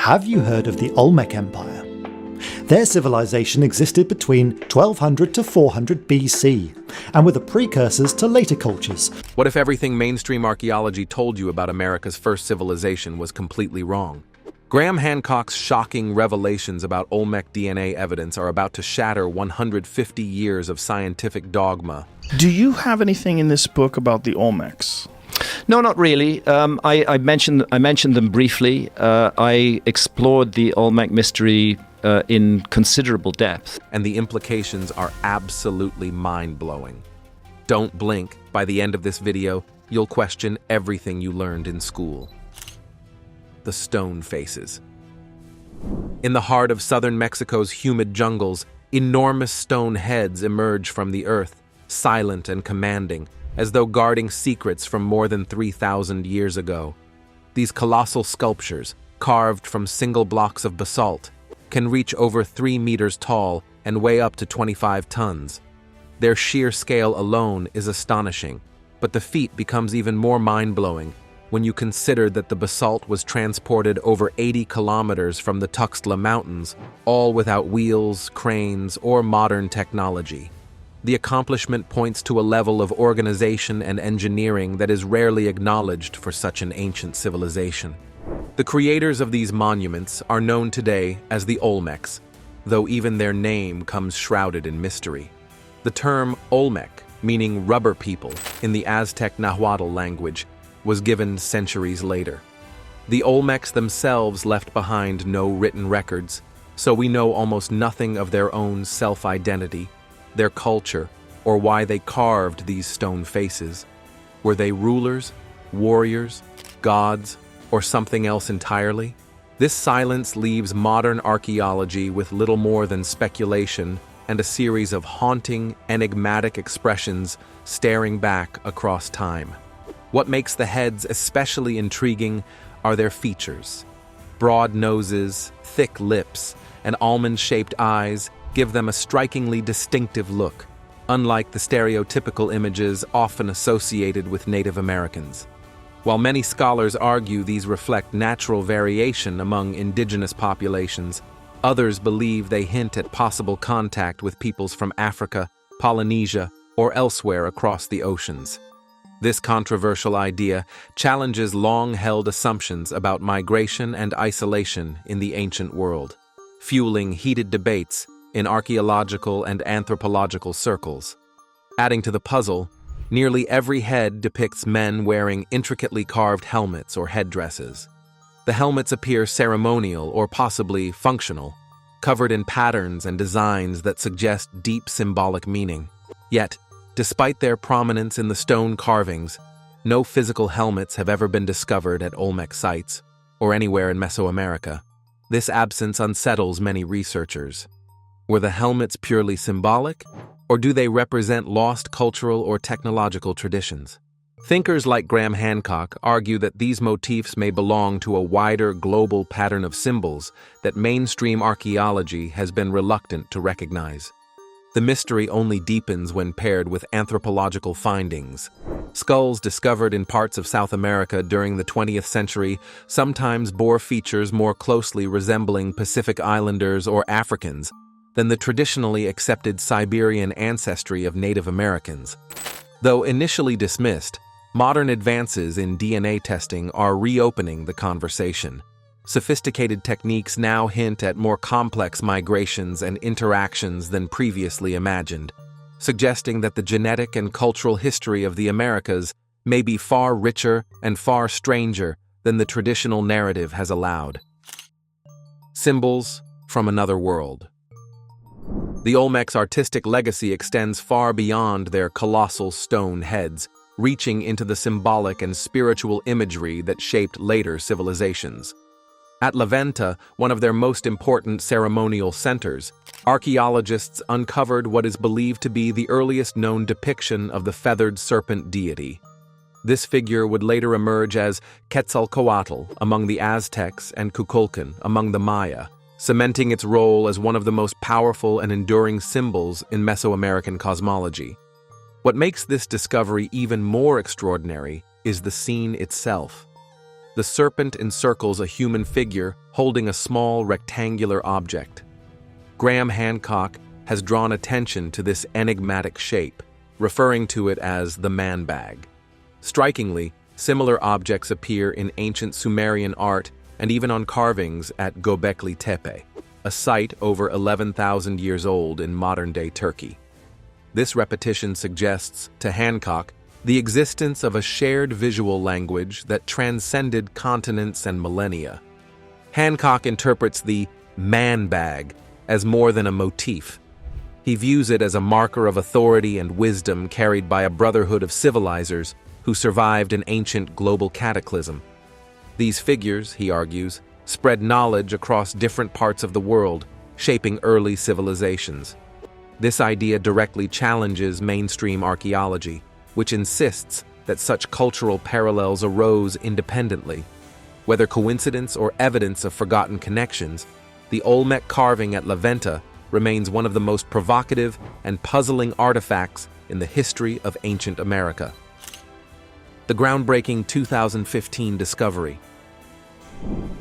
Have you heard of the Olmec Empire? Their civilization existed between 1200 to 400 BC, and were the precursors to later cultures. What if everything mainstream archaeology told you about America's first civilization was completely wrong? Graham Hancock's shocking revelations about Olmec DNA evidence are about to shatter 150 years of scientific dogma. Do you have anything in this book about the Olmecs? No, not really. I mentioned them briefly. I explored the Olmec mystery in considerable depth. And the implications are absolutely mind-blowing. Don't blink. By the end of this video, you'll question everything you learned in school. The stone faces. In the heart of southern Mexico's humid jungles, enormous stone heads emerge from the earth, silent and commanding, as though guarding secrets from more than 3,000 years ago. These colossal sculptures, carved from single blocks of basalt, can reach over 3 meters tall and weigh up to 25 tons. Their sheer scale alone is astonishing, but the feat becomes even more mind-blowing when you consider that the basalt was transported over 80 kilometers from the Tuxtla Mountains, all without wheels, cranes, or modern technology. The accomplishment points to a level of organization and engineering that is rarely acknowledged for such an ancient civilization. The creators of these monuments are known today as the Olmecs, though even their name comes shrouded in mystery. The term Olmec, meaning rubber people in the Aztec Nahuatl language, was given centuries later. The Olmecs themselves left behind no written records, so we know almost nothing of their own self-identity, their culture, or why they carved these stone faces. Were they rulers, warriors, gods, or something else entirely? This silence leaves modern archaeology with little more than speculation and a series of haunting, enigmatic expressions staring back across time. What makes the heads especially intriguing are their features. Broad noses, thick lips, and almond-shaped eyes give them a strikingly distinctive look, unlike the stereotypical images often associated with Native Americans. While many scholars argue these reflect natural variation among indigenous populations, others believe they hint at possible contact with peoples from Africa, Polynesia, or elsewhere across the oceans. This controversial idea challenges long-held assumptions about migration and isolation in the ancient world, fueling heated debates in archaeological and anthropological circles. Adding to the puzzle, nearly every head depicts men wearing intricately carved helmets or headdresses. The helmets appear ceremonial or possibly functional, covered in patterns and designs that suggest deep symbolic meaning. Yet, despite their prominence in the stone carvings, no physical helmets have ever been discovered at Olmec sites or anywhere in Mesoamerica. This absence unsettles many researchers. Were the helmets purely symbolic, or do they represent lost cultural or technological traditions? Thinkers like Graham Hancock argue that these motifs may belong to a wider global pattern of symbols that mainstream archaeology has been reluctant to recognize. The mystery only deepens when paired with anthropological findings. Skulls discovered in parts of South America during the 20th century sometimes bore features more closely resembling Pacific Islanders or Africans than the traditionally accepted Siberian ancestry of Native Americans. Though initially dismissed, modern advances in DNA testing are reopening the conversation. Sophisticated techniques now hint at more complex migrations and interactions than previously imagined, suggesting that the genetic and cultural history of the Americas may be far richer and far stranger than the traditional narrative has allowed. Symbols from another world. The Olmecs' artistic legacy extends far beyond their colossal stone heads, reaching into the symbolic and spiritual imagery that shaped later civilizations. At La Venta, one of their most important ceremonial centers, archaeologists uncovered what is believed to be the earliest known depiction of the feathered serpent deity. This figure would later emerge as Quetzalcoatl among the Aztecs and Kukulkan among the Maya, cementing its role as one of the most powerful and enduring symbols in Mesoamerican cosmology. What makes this discovery even more extraordinary is the scene itself. The serpent encircles a human figure holding a small rectangular object. Graham Hancock has drawn attention to this enigmatic shape, referring to it as the man bag. Strikingly, similar objects appear in ancient Sumerian art and even on carvings at Göbekli Tepe, a site over 11,000 years old in modern-day Turkey. This repetition suggests, to Hancock, the existence of a shared visual language that transcended continents and millennia. Hancock interprets the man bag as more than a motif. He views it as a marker of authority and wisdom carried by a brotherhood of civilizers who survived an ancient global cataclysm. These figures, he argues, spread knowledge across different parts of the world, shaping early civilizations. This idea directly challenges mainstream archaeology, which insists that such cultural parallels arose independently. Whether coincidence or evidence of forgotten connections, the Olmec carving at La Venta remains one of the most provocative and puzzling artifacts in the history of ancient America. The groundbreaking 2015 discovery.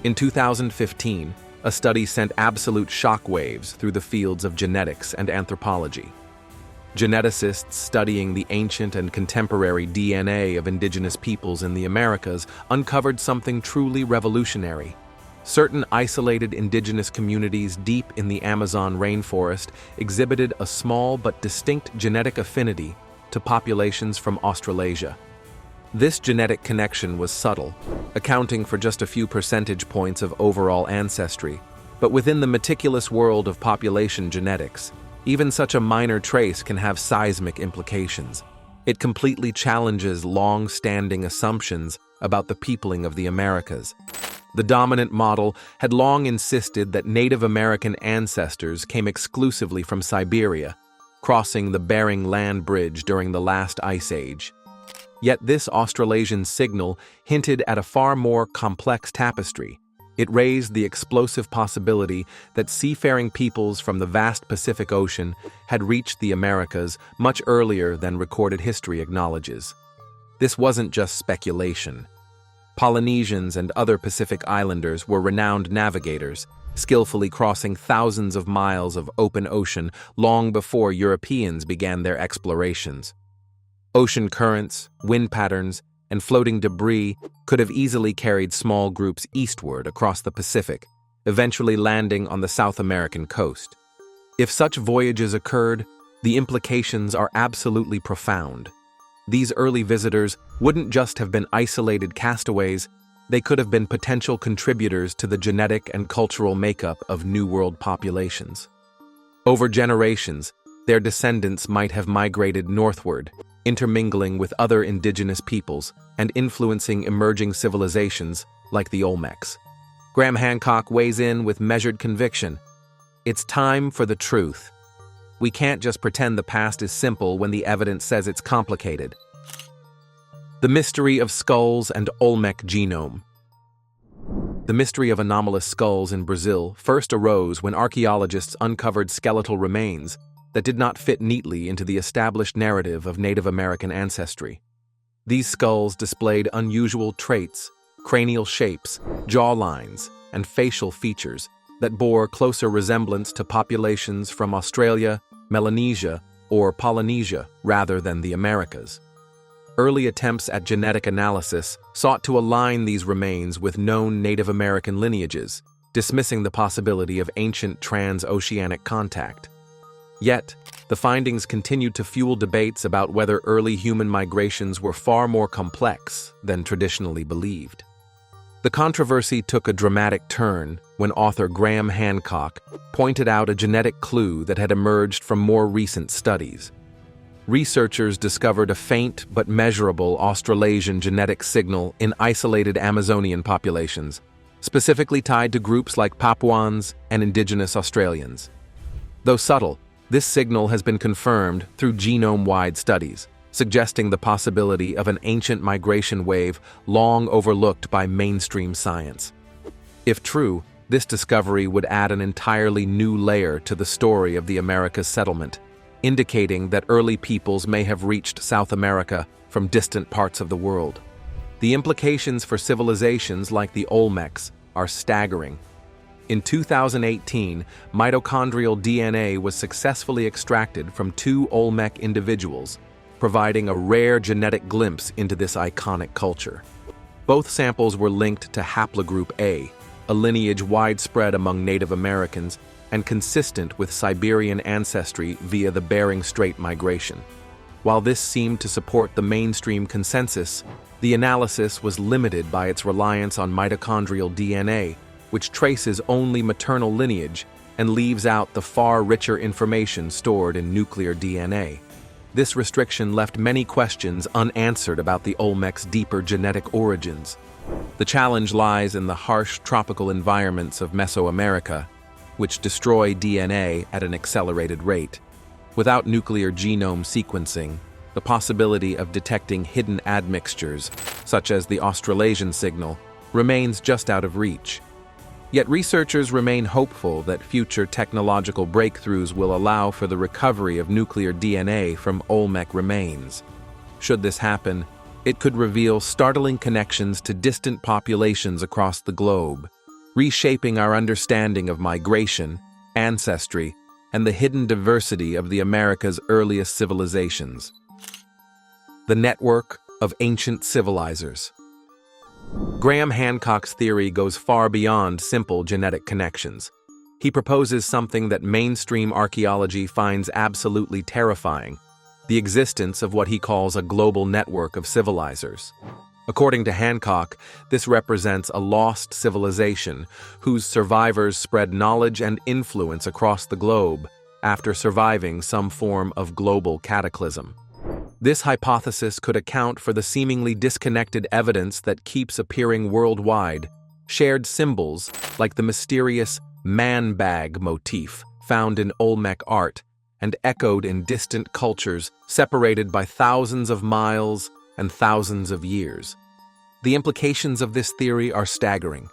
In 2015, a study sent absolute shockwaves through the fields of genetics and anthropology. Geneticists studying the ancient and contemporary DNA of indigenous peoples in the Americas uncovered something truly revolutionary. Certain isolated indigenous communities deep in the Amazon rainforest exhibited a small but distinct genetic affinity to populations from Australasia. This genetic connection was subtle, accounting for just a few percentage points of overall ancestry, but within the meticulous world of population genetics, even such a minor trace can have seismic implications. It completely challenges long-standing assumptions about the peopling of the Americas. The dominant model had long insisted that Native American ancestors came exclusively from Siberia, crossing the Bering Land Bridge during the last ice age. Yet this Australasian signal hinted at a far more complex tapestry. It raised the explosive possibility that seafaring peoples from the vast Pacific Ocean had reached the Americas much earlier than recorded history acknowledges. This wasn't just speculation. Polynesians and other Pacific islanders were renowned navigators, skillfully crossing thousands of miles of open ocean long before Europeans began their explorations. Ocean currents, wind patterns, and floating debris could have easily carried small groups eastward across the Pacific, eventually landing on the South American coast. If such voyages occurred, the implications are absolutely profound. These early visitors wouldn't just have been isolated castaways, they could have been potential contributors to the genetic and cultural makeup of New World populations. Over generations, their descendants might have migrated northward, intermingling with other indigenous peoples and influencing emerging civilizations like the Olmecs. Graham Hancock weighs in with measured conviction. It's time for the truth. We can't just pretend the past is simple when the evidence says it's complicated. The mystery of skulls and Olmec genome. The mystery of anomalous skulls in Brazil first arose when archaeologists uncovered skeletal remains that did not fit neatly into the established narrative of Native American ancestry. These skulls displayed unusual traits, cranial shapes, jaw lines, and facial features that bore closer resemblance to populations from Australia, Melanesia, or Polynesia rather than the Americas. Early attempts at genetic analysis sought to align these remains with known Native American lineages, dismissing the possibility of ancient transoceanic contact. Yet, the findings continued to fuel debates about whether early human migrations were far more complex than traditionally believed. The controversy took a dramatic turn when author Graham Hancock pointed out a genetic clue that had emerged from more recent studies. Researchers discovered a faint but measurable Australasian genetic signal in isolated Amazonian populations, specifically tied to groups like Papuans and indigenous Australians. Though subtle, this signal has been confirmed through genome-wide studies, suggesting the possibility of an ancient migration wave long overlooked by mainstream science. If true, this discovery would add an entirely new layer to the story of the Americas settlement, indicating that early peoples may have reached South America from distant parts of the world. The implications for civilizations like the Olmecs are staggering. In 2018, mitochondrial DNA was successfully extracted from 2 Olmec individuals, providing a rare genetic glimpse into this iconic culture. Both samples were linked to haplogroup A, a lineage widespread among Native Americans and consistent with Siberian ancestry via the Bering Strait migration. While this seemed to support the mainstream consensus, the analysis was limited by its reliance on mitochondrial DNA, which traces only maternal lineage and leaves out the far richer information stored in nuclear DNA. This restriction left many questions unanswered about the Olmecs' deeper genetic origins. The challenge lies in the harsh tropical environments of Mesoamerica, which destroy DNA at an accelerated rate. Without nuclear genome sequencing, the possibility of detecting hidden admixtures, such as the Australasian signal, remains just out of reach. Yet researchers remain hopeful that future technological breakthroughs will allow for the recovery of nuclear DNA from Olmec remains. Should this happen, it could reveal startling connections to distant populations across the globe, reshaping our understanding of migration, ancestry, and the hidden diversity of the America's earliest civilizations. The network of ancient civilizers. Graham Hancock's theory goes far beyond simple genetic connections. He proposes something that mainstream archaeology finds absolutely terrifying: the existence of what he calls a global network of civilizers. According to Hancock, this represents a lost civilization whose survivors spread knowledge and influence across the globe after surviving some form of global cataclysm. This hypothesis could account for the seemingly disconnected evidence that keeps appearing worldwide: shared symbols like the mysterious man bag motif found in Olmec art and echoed in distant cultures separated by thousands of miles and thousands of years. The implications of this theory are staggering.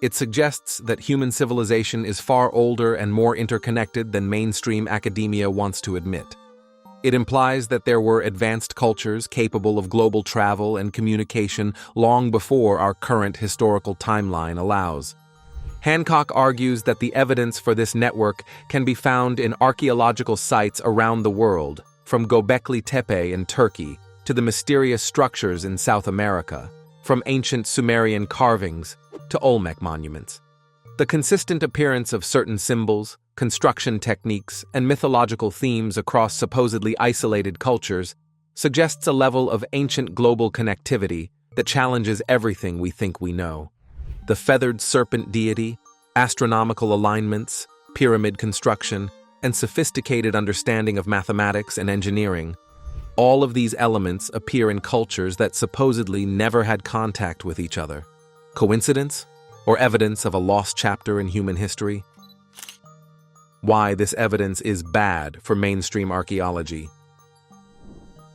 It suggests that human civilization is far older and more interconnected than mainstream academia wants to admit. It implies that there were advanced cultures capable of global travel and communication long before our current historical timeline allows. Hancock argues that the evidence for this network can be found in archaeological sites around the world, from Göbekli Tepe in Turkey to the mysterious structures in South America, from ancient Sumerian carvings to Olmec monuments. The consistent appearance of certain symbols, construction techniques, and mythological themes across supposedly isolated cultures suggests a level of ancient global connectivity that challenges everything we think we know. The feathered serpent deity, astronomical alignments, pyramid construction, and sophisticated understanding of mathematics and engineering, all of these elements appear in cultures that supposedly never had contact with each other. Coincidence? Or evidence of a lost chapter in human history? Why this evidence is bad for mainstream archaeology.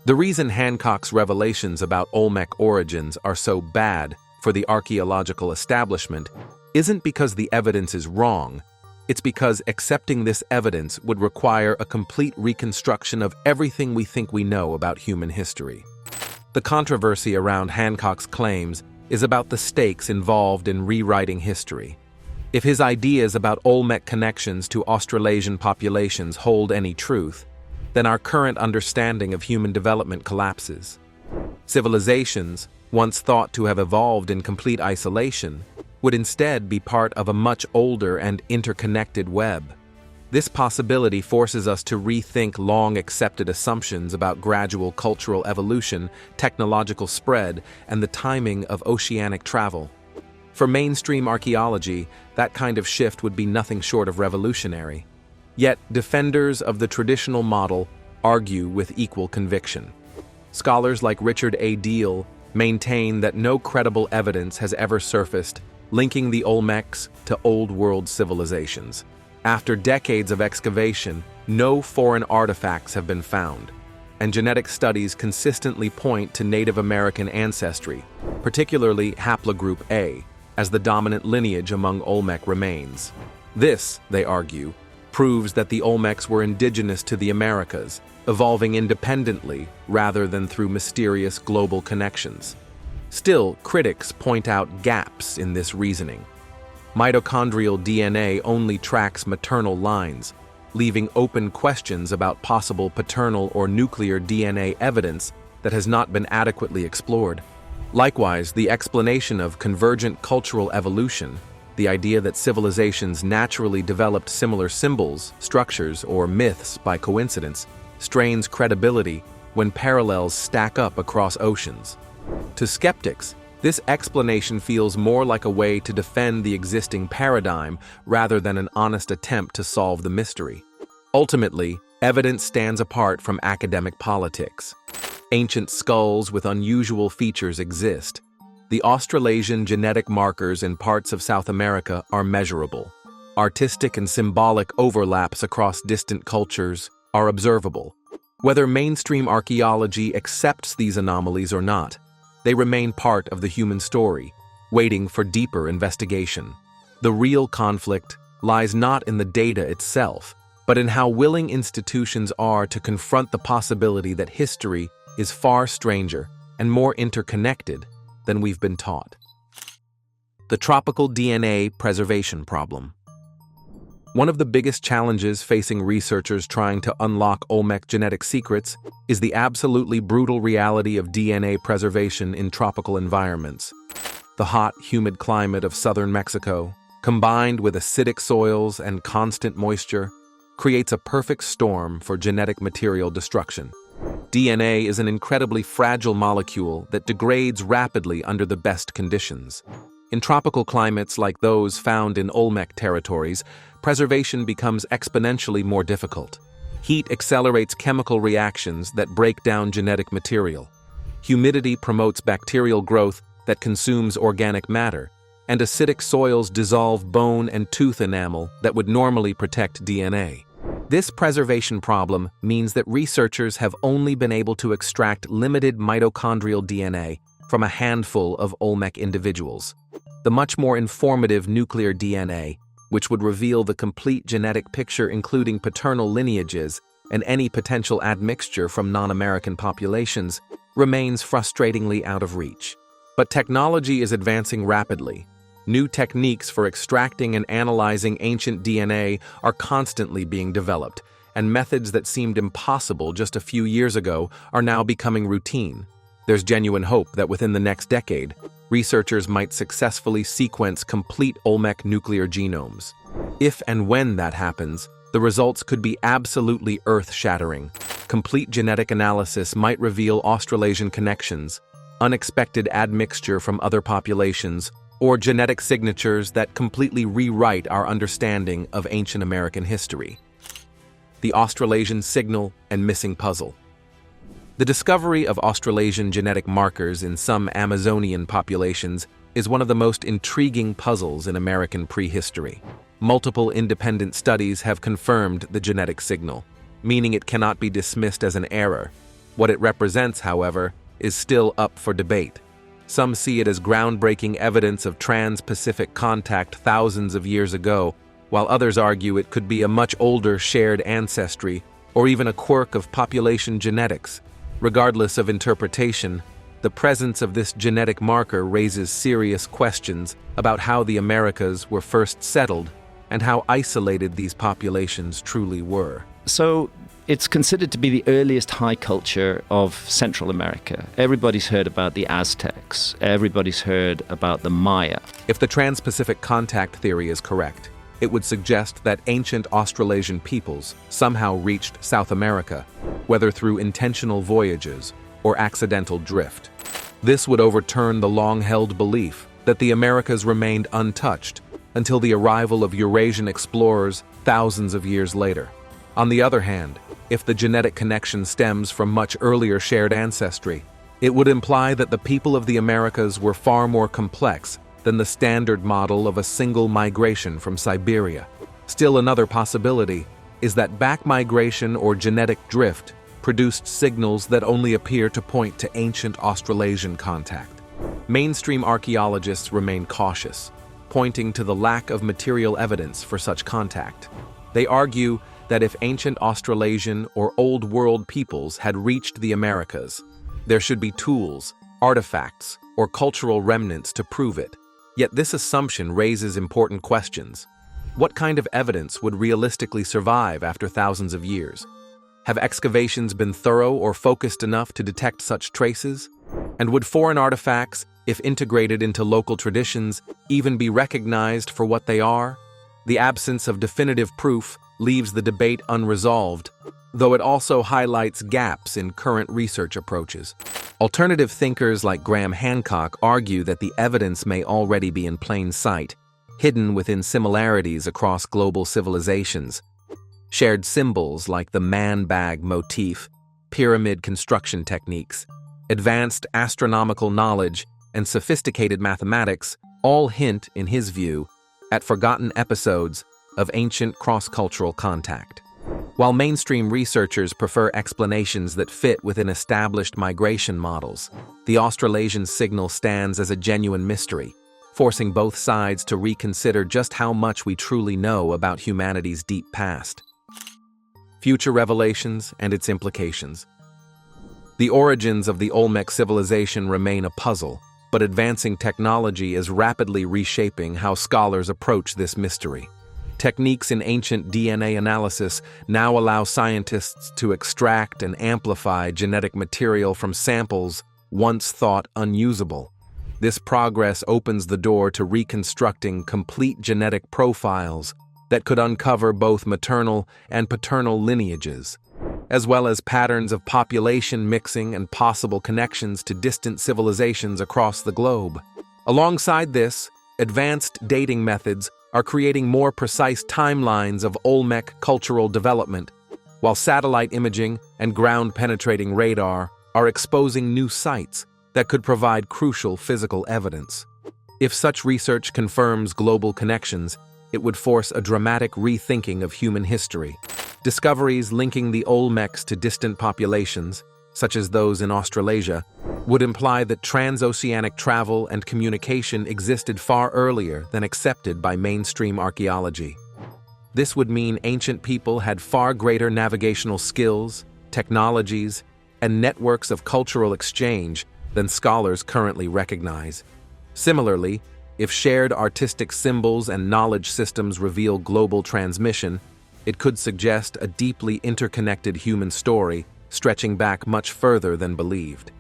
The reason Hancock's revelations about Olmec origins are so bad for the archaeological establishment isn't because the evidence is wrong. It's because accepting this evidence would require a complete reconstruction of everything we think we know about human history. The controversy around Hancock's claims is about the stakes involved in rewriting history. If his ideas about Olmec connections to Australasian populations hold any truth, then our current understanding of human development collapses. Civilizations, once thought to have evolved in complete isolation, would instead be part of a much older and interconnected web. This possibility forces us to rethink long-accepted assumptions about gradual cultural evolution, technological spread, and the timing of oceanic travel. For mainstream archaeology, that kind of shift would be nothing short of revolutionary. Yet, defenders of the traditional model argue with equal conviction. Scholars like Richard A. Deal maintain that no credible evidence has ever surfaced linking the Olmecs to Old World civilizations. After decades of excavation, no foreign artifacts have been found, and genetic studies consistently point to Native American ancestry, particularly haplogroup A, as the dominant lineage among Olmec remains. This, they argue, proves that the Olmecs were indigenous to the Americas, evolving independently rather than through mysterious global connections. Still, critics point out gaps in this reasoning. Mitochondrial DNA only tracks maternal lines, leaving open questions about possible paternal or nuclear DNA evidence that has not been adequately explored. Likewise, the explanation of convergent cultural evolution, the idea that civilizations naturally developed similar symbols, structures, or myths by coincidence, strains credibility when parallels stack up across oceans. To skeptics, this explanation feels more like a way to defend the existing paradigm rather than an honest attempt to solve the mystery. Ultimately, evidence stands apart from academic politics. Ancient skulls with unusual features exist. The Australasian genetic markers in parts of South America are measurable. Artistic and symbolic overlaps across distant cultures are observable. Whether mainstream archaeology accepts these anomalies or not, they remain part of the human story, waiting for deeper investigation. The real conflict lies not in the data itself, but in how willing institutions are to confront the possibility that history is far stranger and more interconnected than we've been taught. The tropical DNA preservation problem. One of the biggest challenges facing researchers trying to unlock Olmec genetic secrets is the absolutely brutal reality of DNA preservation in tropical environments. The hot, humid climate of southern Mexico, combined with acidic soils and constant moisture, creates a perfect storm for genetic material destruction. DNA is an incredibly fragile molecule that degrades rapidly under the best conditions. In tropical climates like those found in Olmec territories, preservation becomes exponentially more difficult. Heat accelerates chemical reactions that break down genetic material. Humidity promotes bacterial growth that consumes organic matter, and acidic soils dissolve bone and tooth enamel that would normally protect DNA. This preservation problem means that researchers have only been able to extract limited mitochondrial DNA from a handful of Olmec individuals. The much more informative nuclear DNA, which would reveal the complete genetic picture including paternal lineages and any potential admixture from non-American populations, remains frustratingly out of reach. But technology is advancing rapidly. New techniques for extracting and analyzing ancient DNA are constantly being developed, and methods that seemed impossible just a few years ago are now becoming routine. There's genuine hope that within the next decade, researchers might successfully sequence complete Olmec nuclear genomes. If and when that happens, the results could be absolutely earth-shattering. Complete genetic analysis might reveal Australasian connections, unexpected admixture from other populations, or genetic signatures that completely rewrite our understanding of ancient American history. The Australasian signal and missing puzzle. The discovery of Australasian genetic markers in some Amazonian populations is one of the most intriguing puzzles in American prehistory. Multiple independent studies have confirmed the genetic signal, meaning it cannot be dismissed as an error. What it represents, however, is still up for debate. Some see it as groundbreaking evidence of trans-Pacific contact thousands of years ago, while others argue it could be a much older shared ancestry or even a quirk of population genetics. Regardless of interpretation, the presence of this genetic marker raises serious questions about how the Americas were first settled and how isolated these populations truly were. So it's considered to be the earliest high culture of Central America. Everybody's heard about the Aztecs. Everybody's heard about the Maya. If the trans-Pacific contact theory is correct, it would suggest that ancient Australasian peoples somehow reached South America, whether through intentional voyages or accidental drift. This would overturn the long-held belief that the Americas remained untouched until the arrival of Eurasian explorers thousands of years later. On the other hand, if the genetic connection stems from much earlier shared ancestry, it would imply that the people of the Americas were far more complex than the standard model of a single migration from Siberia. Still, another possibility is that back migration or genetic drift produced signals that only appear to point to ancient Australasian contact. Mainstream archaeologists remain cautious, pointing to the lack of material evidence for such contact. They argue that if ancient Australasian or Old World peoples had reached the Americas, there should be tools, artifacts, or cultural remnants to prove it. Yet this assumption raises important questions. What kind of evidence would realistically survive after thousands of years? Have excavations been thorough or focused enough to detect such traces? And would foreign artifacts, if integrated into local traditions, even be recognized for what they are? The absence of definitive proof leaves the debate unresolved, though it also highlights gaps in current research approaches. Alternative thinkers like Graham Hancock argue that the evidence may already be in plain sight, hidden within similarities across global civilizations. Shared symbols like the man bag motif, pyramid construction techniques, advanced astronomical knowledge, and sophisticated mathematics all hint, in his view, at forgotten episodes of ancient cross-cultural contact. While mainstream researchers prefer explanations that fit within established migration models, the Australasian signal stands as a genuine mystery, forcing both sides to reconsider just how much we truly know about humanity's deep past. Future revelations and its implications. The origins of the Olmec civilization remain a puzzle, but advancing technology is rapidly reshaping how scholars approach this mystery. Techniques in ancient DNA analysis now allow scientists to extract and amplify genetic material from samples once thought unusable. This progress opens the door to reconstructing complete genetic profiles that could uncover both maternal and paternal lineages, as well as patterns of population mixing and possible connections to distant civilizations across the globe. Alongside this, advanced dating methods are creating more precise timelines of Olmec cultural development, while satellite imaging and ground-penetrating radar are exposing new sites that could provide crucial physical evidence. If such research confirms global connections, it would force a dramatic rethinking of human history. Discoveries linking the Olmecs to distant populations, such as those in Australasia, would imply that transoceanic travel and communication existed far earlier than accepted by mainstream archaeology. This would mean ancient people had far greater navigational skills, technologies, and networks of cultural exchange than scholars currently recognize. Similarly, if shared artistic symbols and knowledge systems reveal global transmission, it could suggest a deeply interconnected human story stretching back much further than believed.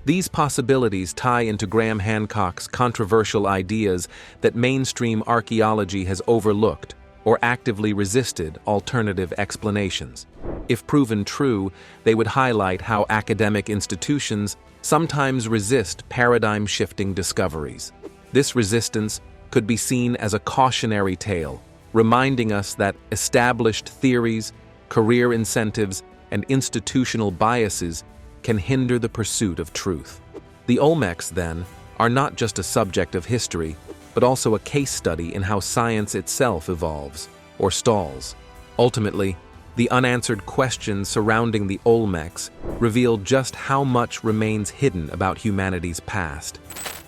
These possibilities tie into Graham Hancock's controversial ideas that mainstream archaeology has overlooked or actively resisted alternative explanations. If proven true, they would highlight how academic institutions sometimes resist paradigm-shifting discoveries. This resistance could be seen as a cautionary tale, reminding us that established theories, career incentives, and institutional biases can hinder the pursuit of truth. The Olmecs, then, are not just a subject of history, but also a case study in how science itself evolves, or stalls. Ultimately, the unanswered questions surrounding the Olmecs reveal just how much remains hidden about humanity's past.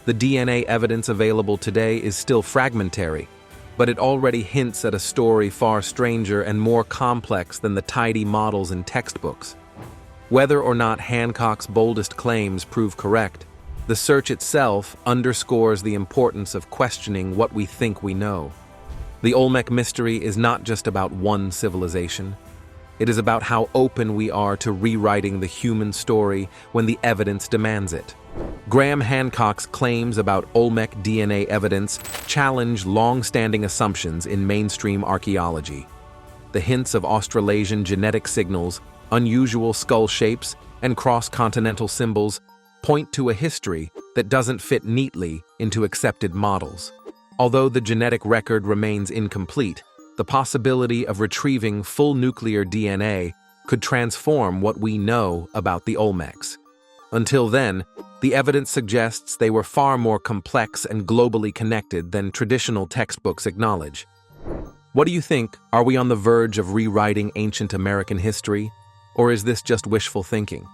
The DNA evidence available today is still fragmentary, but it already hints at a story far stranger and more complex than the tidy models in textbooks. Whether or not Hancock's boldest claims prove correct, the search itself underscores the importance of questioning what we think we know. The Olmec mystery is not just about one civilization. It is about how open we are to rewriting the human story when the evidence demands it. Graham Hancock's claims about Olmec DNA evidence challenge long-standing assumptions in mainstream archaeology. The hints of Australasian genetic signals, unusual skull shapes, and cross-continental symbols point to a history that doesn't fit neatly into accepted models. Although the genetic record remains incomplete, the possibility of retrieving full nuclear DNA could transform what we know about the Olmecs. Until then, the evidence suggests they were far more complex and globally connected than traditional textbooks acknowledge. What do you think? Are we on the verge of rewriting ancient American history? Or is this just wishful thinking?